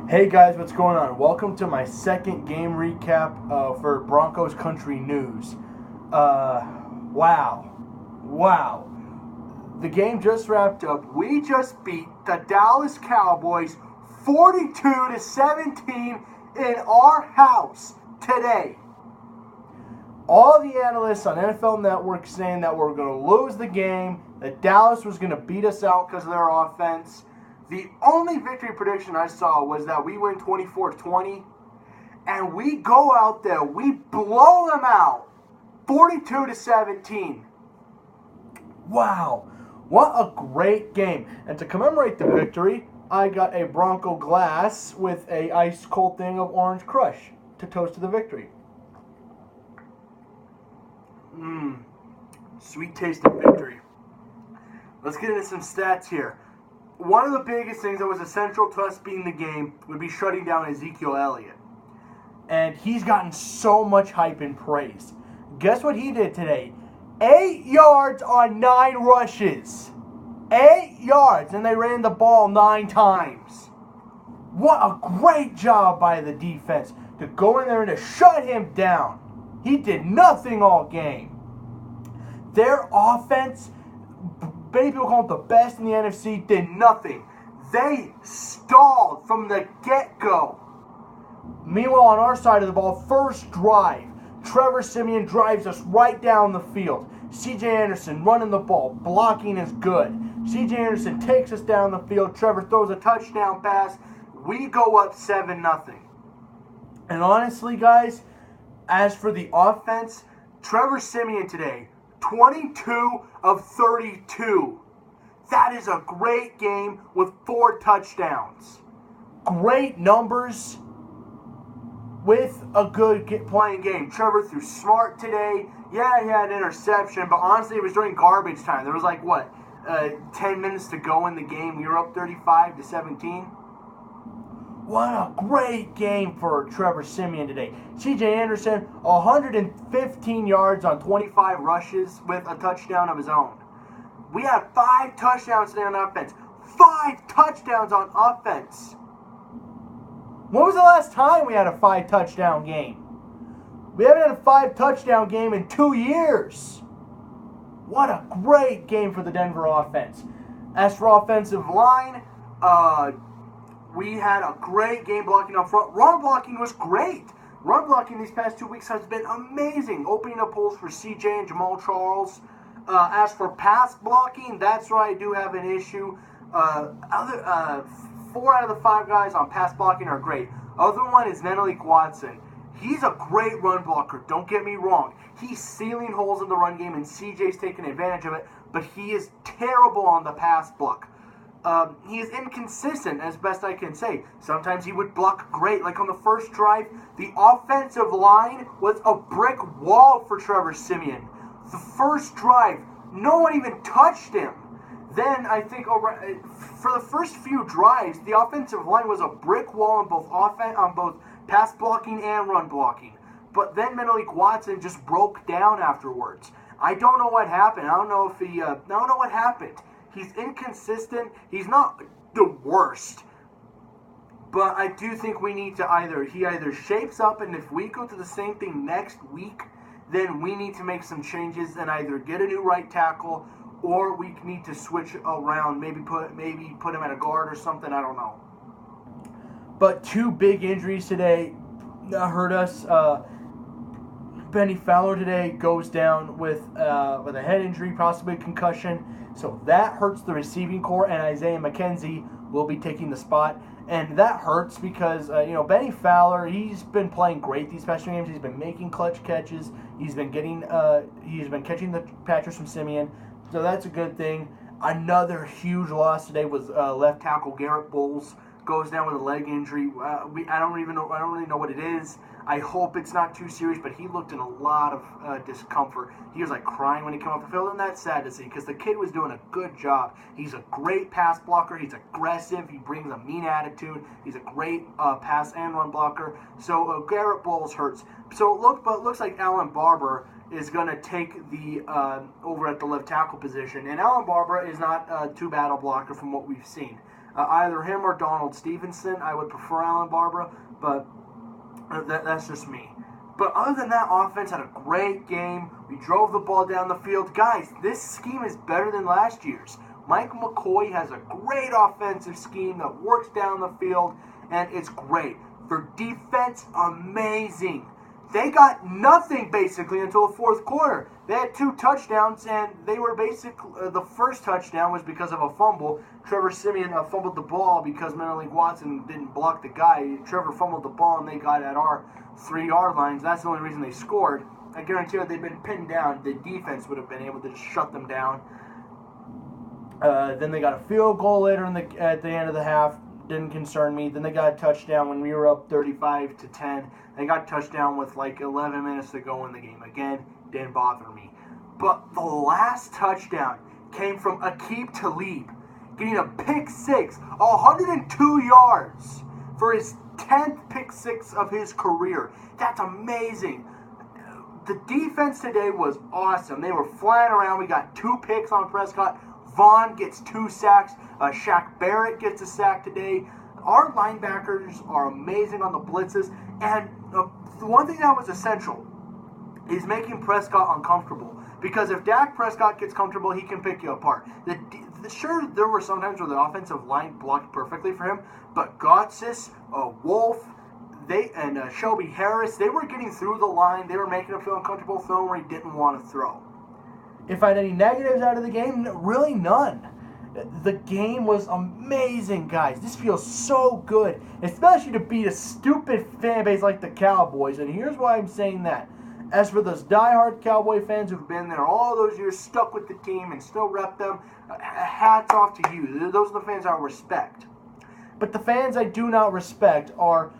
Hey guys, what's going on? Welcome to my second game recap for Broncos Country News. Wow. The game just wrapped up. We just beat the Dallas Cowboys 42-17 in our house today. All the analysts on NFL Network saying that we're going to lose the game, that Dallas was going to beat us out because of their offense. The only victory prediction I saw was that we win 24-20, and we go out there, we blow them out 42-17. Wow, what a great game. And to commemorate the victory, I got a Bronco glass with a ice cold thing of Orange Crush to toast to the victory. Sweet taste of victory. Let's get into some stats here. One of the biggest things that was essential to us beating the game would be shutting down Ezekiel Elliott. And he's gotten so much hype and praise. Guess what he did today? 8 yards on 9 rushes. 8 yards, and they ran the ball 9 times. What a great job by the defense to go in there and to shut him down. He did nothing all game. Their offense, many people call it the best in the NFC, did nothing. They stalled from the get-go. Meanwhile, on our side of the ball, first drive, Trevor Siemian drives us right down the field. C.J. Anderson running the ball, blocking is good. C.J. Anderson takes us down the field. Trevor throws a touchdown pass. We go up 7-0. And honestly, guys, as for the offense, Trevor Siemian today, 22 of 32. That is a great game with 4 touchdowns. Great numbers with a good playing game. Trevor threw smart today. Yeah, he had an interception, but honestly, it was during garbage time. There was 10 minutes to go in the game. We were up 35-17. What a great game for Trevor Siemian today. C.J. Anderson, 115 yards on 25 rushes with a touchdown of his own. We had 5 touchdowns today on offense. 5 touchdowns on offense. When was the last time we had a 5-touchdown game? We haven't had a 5-touchdown game in 2 years. What a great game for the Denver offense. As for offensive line, we had a great game blocking up front. Run blocking was great. Run blocking these past 2 weeks has been amazing. Opening up holes for CJ and Jamal Charles. As for pass blocking, that's where I do have an issue. 4 out of the 5 guys on pass blocking are great. Other one is Menelik Watson. He's a great run blocker, don't get me wrong. He's sealing holes in the run game, and CJ's taking advantage of it, but he is terrible on the pass block. He is inconsistent, as best I can say. Sometimes he would block great. Like on the first drive, the offensive line was a brick wall for Trevor Siemian. The first drive, no one even touched him. Then I think for the first few drives, the offensive line was a brick wall on both pass blocking and run blocking. But then Menelik Watson just broke down afterwards. I don't know what happened. I don't know what happened. He's inconsistent. He's not the worst. But I do think we need to he either shapes up, and if we go to the same thing next week, then we need to make some changes and either get a new right tackle, or we need to switch around, maybe put him at a guard or something, I don't know. But 2 big injuries today hurt us. Benny Fowler today goes down with a head injury, possibly concussion. So that hurts the receiving core, and Isaiah McKenzie will be taking the spot. And that hurts because, Benny Fowler, he's been playing great these past 2 games. He's been making clutch catches. He's been catching the patches from Siemian. So that's a good thing. Another huge loss today was left tackle Garrett Bowles goes down with a leg injury. I don't really know what it is. I hope it's not too serious, but he looked in a lot of discomfort. He was crying when he came off the field, and that's sad to see because the kid was doing a good job. He's a great pass blocker. He's aggressive. He brings a mean attitude. He's a great pass and run blocker. So Garrett Bowles hurts. So it looks like Alan Barber is going to take the over at the left tackle position. And Alan Barber is not too bad a blocker from what we've seen. Either him or Donald Stevenson. I would prefer Alan Barbara, but that's just me. But other than that, offense had a great game. We drove the ball down the field. Guys, this scheme is better than last year's. Mike McCoy has a great offensive scheme that works down the field, and it's great. Their defense, amazing. They got nothing basically until the fourth quarter. They had 2 touchdowns, and they were basically the first touchdown was because of a fumble. Trevor Siemian fumbled the ball because Menelik Watson didn't block the guy. Trevor fumbled the ball, and they got at our 3-yard lines. That's the only reason they scored. I guarantee you, if they'd been pinned down, the defense would have been able to just shut them down. Then they got a field goal later at the end of the half. Didn't concern me. Then they got a touchdown when we were up 35-10. They got a touchdown with like 11 minutes to go in the game. Again, didn't bother me. But the last touchdown came from Aqib Talib, getting a pick six, 102 yards for his 10th pick six of his career. That's amazing. The defense today was awesome. They were flying around. We got 2 picks on Prescott. Vaughn gets 2 sacks. Shaq Barrett gets a sack today. Our linebackers are amazing on the blitzes. And the one thing that was essential is making Prescott uncomfortable. Because if Dak Prescott gets comfortable, he can pick you apart. Sure, there were sometimes where the offensive line blocked perfectly for him. But Gotsis, Wolf, and Shelby Harris, they were getting through the line. They were making him feel uncomfortable throwing where he didn't want to throw. If I had any negatives out of the game, really none. The game was amazing, guys. This feels so good, especially to beat a stupid fan base like the Cowboys. And here's why I'm saying that. As for those diehard Cowboy fans who've been there all those years, stuck with the team and still rep them, hats off to you. Those are the fans I respect. But the fans I do not respect are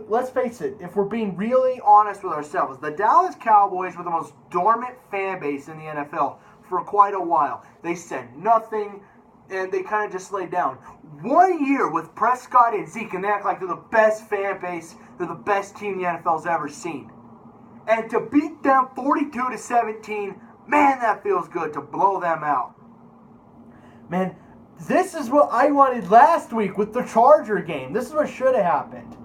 let's face it, if we're being really honest with ourselves, the Dallas Cowboys were the most dormant fan base in the NFL for quite a while. They said nothing, and they kind of just laid down. 1 year with Prescott and Zeke, and they act like they're the best fan base, they're the best team the NFL's ever seen. And to beat them 42-17, man, that feels good, to blow them out. Man, this is what I wanted last week with the Charger game. This is what should have happened.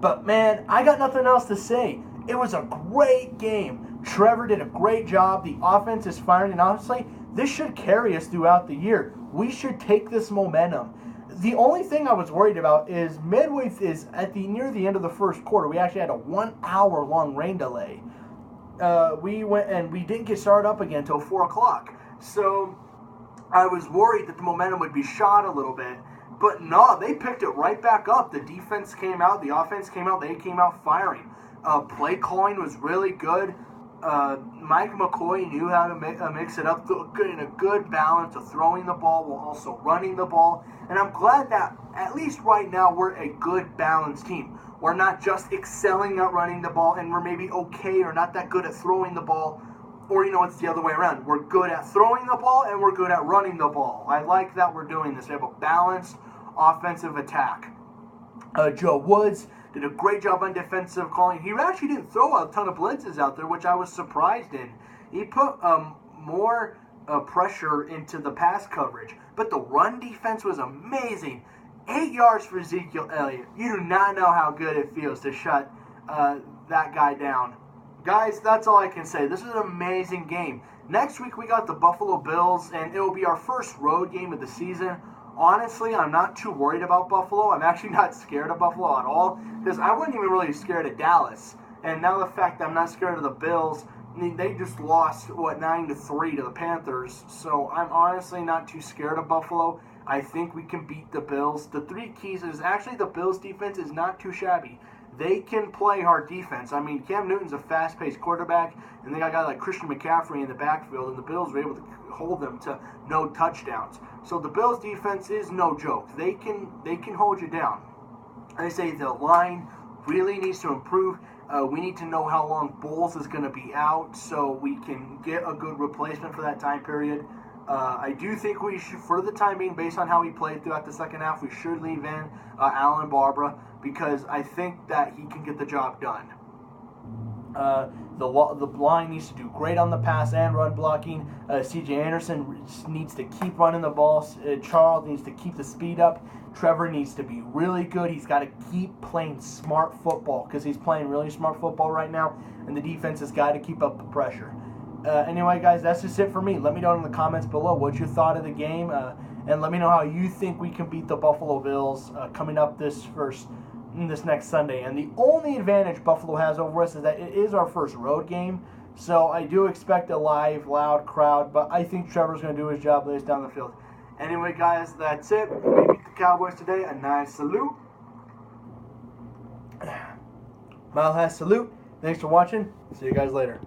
But, man, I got nothing else to say. It was a great game. Trevor did a great job. The offense is firing. And honestly, this should carry us throughout the year. We should take this momentum. The only thing I was worried about is midway is near the end of the first quarter. We actually had a 1 hour long rain delay. We went and we didn't get started up again until 4 o'clock. So I was worried that the momentum would be shot a little bit. But no, they picked it right back up. The defense came out. The offense came out. They came out firing. Play calling was really good. Mike McCoy knew how to mix it up in a good balance of throwing the ball while also running the ball. And I'm glad that, at least right now, we're a good balanced team. We're not just excelling at running the ball and we're maybe okay or not that good at throwing the ball. Or, it's the other way around. We're good at throwing the ball and we're good at running the ball. I like that we're doing this. We have a balanced offensive attack. Joe Woods did a great job on defensive calling. He actually didn't throw a ton of blitzes out there, which I was surprised in. He put more pressure into the pass coverage. But the run defense was amazing. 8 yards for Ezekiel Elliott. You do not know how good it feels to shut that guy down. Guys, that's all I can say. This is an amazing game. Next week we got the Buffalo Bills, and it will be our first road game of the season. Honestly, I'm not too worried about Buffalo. I'm actually not scared of Buffalo at all, because I wasn't even really scared of Dallas. And now the fact that I'm not scared of the Bills, they just lost, 9-3 to the Panthers. So I'm honestly not too scared of Buffalo. I think we can beat the Bills. The 3 keys is actually the Bills' defense is not too shabby. They can play hard defense. I mean, Cam Newton's a fast-paced quarterback, and they got a guy like Christian McCaffrey in the backfield, and the Bills were able to hold them to no touchdowns. So the Bills' defense is no joke. They can hold you down. I say the line really needs to improve. We need to know how long Bowles is going to be out so we can get a good replacement for that time period. I do think we should, for the time being, based on how he played throughout the second half, we should leave in Alan Barbara, because I think that he can get the job done. The line needs to do great on the pass and run blocking. C.J. Anderson needs to keep running the ball. Charles needs to keep the speed up. Trevor needs to be really good. He's got to keep playing smart football because he's playing really smart football right now, and the defense has got to keep up the pressure. Anyway, guys, that's just it for me. Let me know in the comments below what you thought of the game, and let me know how you think we can beat the Buffalo Bills coming up this next Sunday. And the only advantage Buffalo has over us is that it is our first road game, so I do expect a live, loud crowd, but I think Trevor's going to do his job, lay us down the field. Anyway, guys, that's it. We beat the Cowboys today. A nice salute. Mile high salute. Thanks for watching. See you guys later.